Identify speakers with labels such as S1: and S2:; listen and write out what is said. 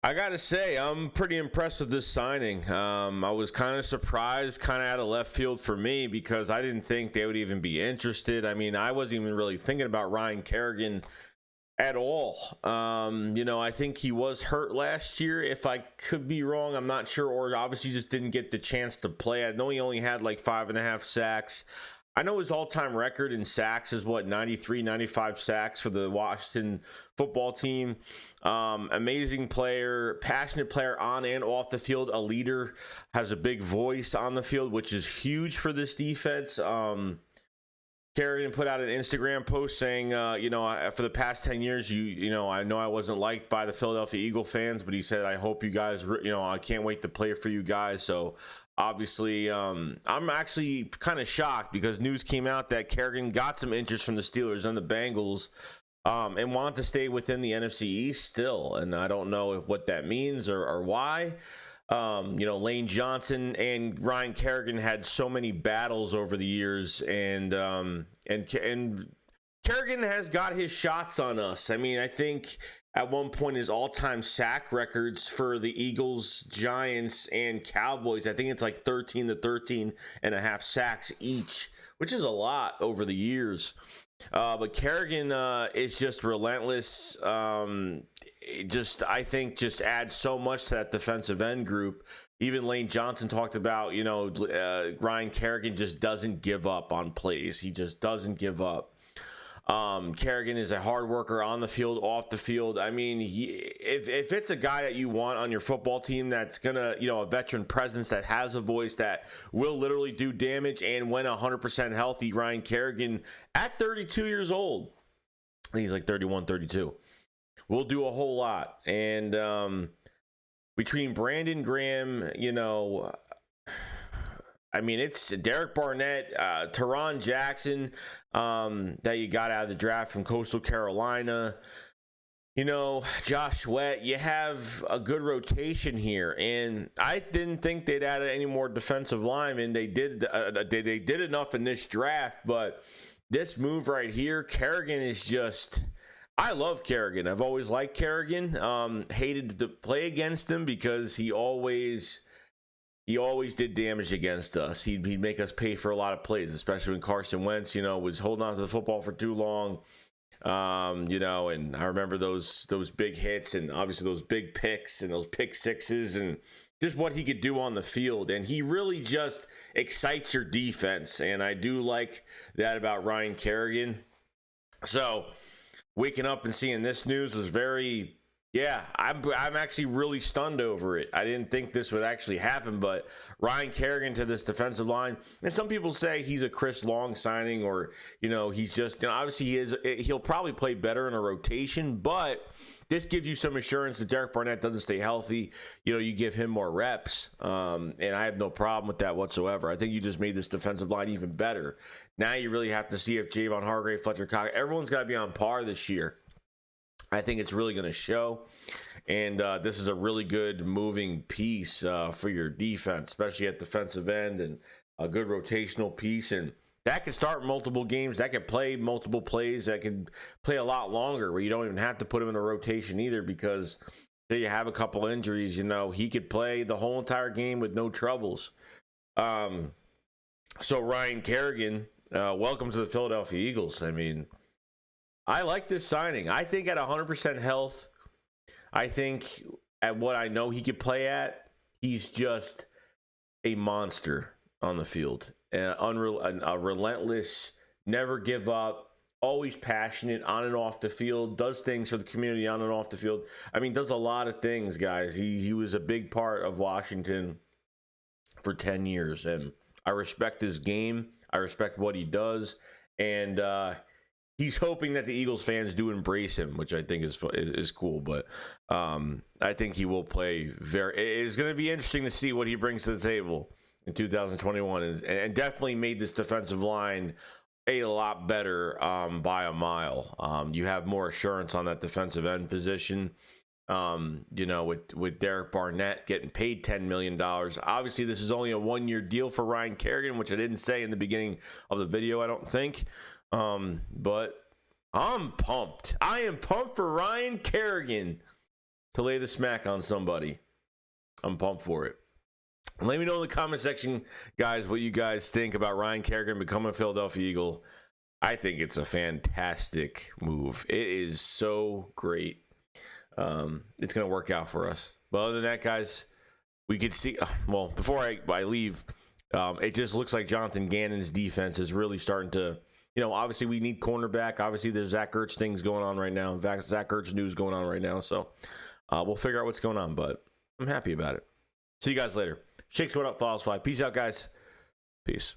S1: I gotta say, I'm pretty impressed with this signing. I was kind of surprised, kind of out of left field for me, because I didn't think they would even be interested. I mean, I wasn't even really thinking about Ryan Kerrigan at all. I think he was hurt last year. If I could be wrong, I'm not sure, or obviously just didn't get the chance to play. I know he only had like 5.5 sacks. I know his all-time record in sacks is 93, 95 sacks for the Washington football team. Amazing player, passionate player on and off the field, a leader, has a big voice on the field, which is huge for this defense. Kerrigan put out an Instagram post saying, for the past 10 years, I know I wasn't liked by the Philadelphia Eagle fans, but he said, I hope you guys, I can't wait to play for you guys. So obviously, I'm actually kind of shocked because news came out that Kerrigan got some interest from the Steelers and the Bengals, and wanted to stay within the NFC East still. And I don't know what that means or why. Lane Johnson and Ryan Kerrigan had so many battles over the years, and Kerrigan has got his shots on us. I mean, I think at one point his all-time sack records for the Eagles, Giants, and Cowboys, I think it's like 13 to 13 and a half sacks each, which is a lot over the years. But Kerrigan is just relentless. I think just adds so much to that defensive end group. Even Lane Johnson talked about, Ryan Kerrigan just doesn't give up on plays. He just doesn't give up. Kerrigan is a hard worker on the field, off the field. I mean, if it's a guy that you want on your football team that's gonna, a veteran presence that has a voice that will literally do damage, and when 100% healthy, Ryan Kerrigan at 32 years old, I think he's like 31, 32, will do a whole lot. And between Brandon Graham, it's Derek Barnett, Teron Jackson, that you got out of the draft from Coastal Carolina, Josh Sweat. You have a good rotation here, and I didn't think they'd add any more defensive linemen. They did. They did enough in this draft, but this move right here, Kerrigan is just. I love Kerrigan. I've always liked Kerrigan. Hated to play against him because he always did damage against us. He'd make us pay for a lot of plays, especially when Carson Wentz, was holding on to the football for too long. And I remember those big hits, and obviously those big picks and those pick sixes, and just what he could do on the field. And he really just excites your defense. And I do like that about Ryan Kerrigan. So waking up and seeing this news was I'm actually really stunned over it. I didn't think this would actually happen, but Ryan Kerrigan to this defensive line, and some people say he's a Chris Long signing, or he's just, obviously he'll probably play better in a rotation, but this gives you some assurance that Derek Barnett doesn't stay healthy. You give him more reps, and I have no problem with that whatsoever. I think you just made this defensive line even better. Now you really have to see if Javon Hargrave, Fletcher Cox, everyone's got to be on par this year. I think it's really going to show, and this is a really good moving piece for your defense, especially at defensive end, and a good rotational piece, and that could start multiple games. That could play multiple plays. That could play a lot longer, where you don't even have to put him in a rotation either, because say you have a couple injuries, he could play the whole entire game with no troubles. So Ryan Kerrigan, welcome to the Philadelphia Eagles. I mean, I like this signing. I think at 100% health, I think at what I know he could play at, he's just a monster on the field. A relentless, never give up, always passionate on and off the field, does things for the community on and off the field. I mean, does a lot of things, guys. He was a big part of Washington for 10 years, and I respect his game. I respect what he does, and he's hoping that the Eagles fans do embrace him, which I think is cool. But I think he will play it's going to be interesting to see what he brings to the table in 2021, and definitely made this defensive line a lot better by a mile. You have more assurance on that defensive end position. With Derek Barnett getting paid $10 million. Obviously, this is only a 1-year deal for Ryan Kerrigan, which I didn't say in the beginning of the video, I don't think. But I'm pumped. I am pumped for Ryan Kerrigan to lay the smack on somebody. I'm pumped for it. Let me know in the comment section, guys, what you guys think about Ryan Kerrigan becoming a Philadelphia Eagle. I think it's a fantastic move. It is so great. It's going to work out for us. But other than that, guys, we could see, well, before I leave, it just looks like Jonathan Gannon's defense is really starting to, obviously we need cornerback. Obviously there's Zach Ertz things going on right now. Zach Ertz news going on right now. So we'll figure out what's going on, but I'm happy about it. See you guys later. Shakes going up, follows 5. Peace out, guys. Peace.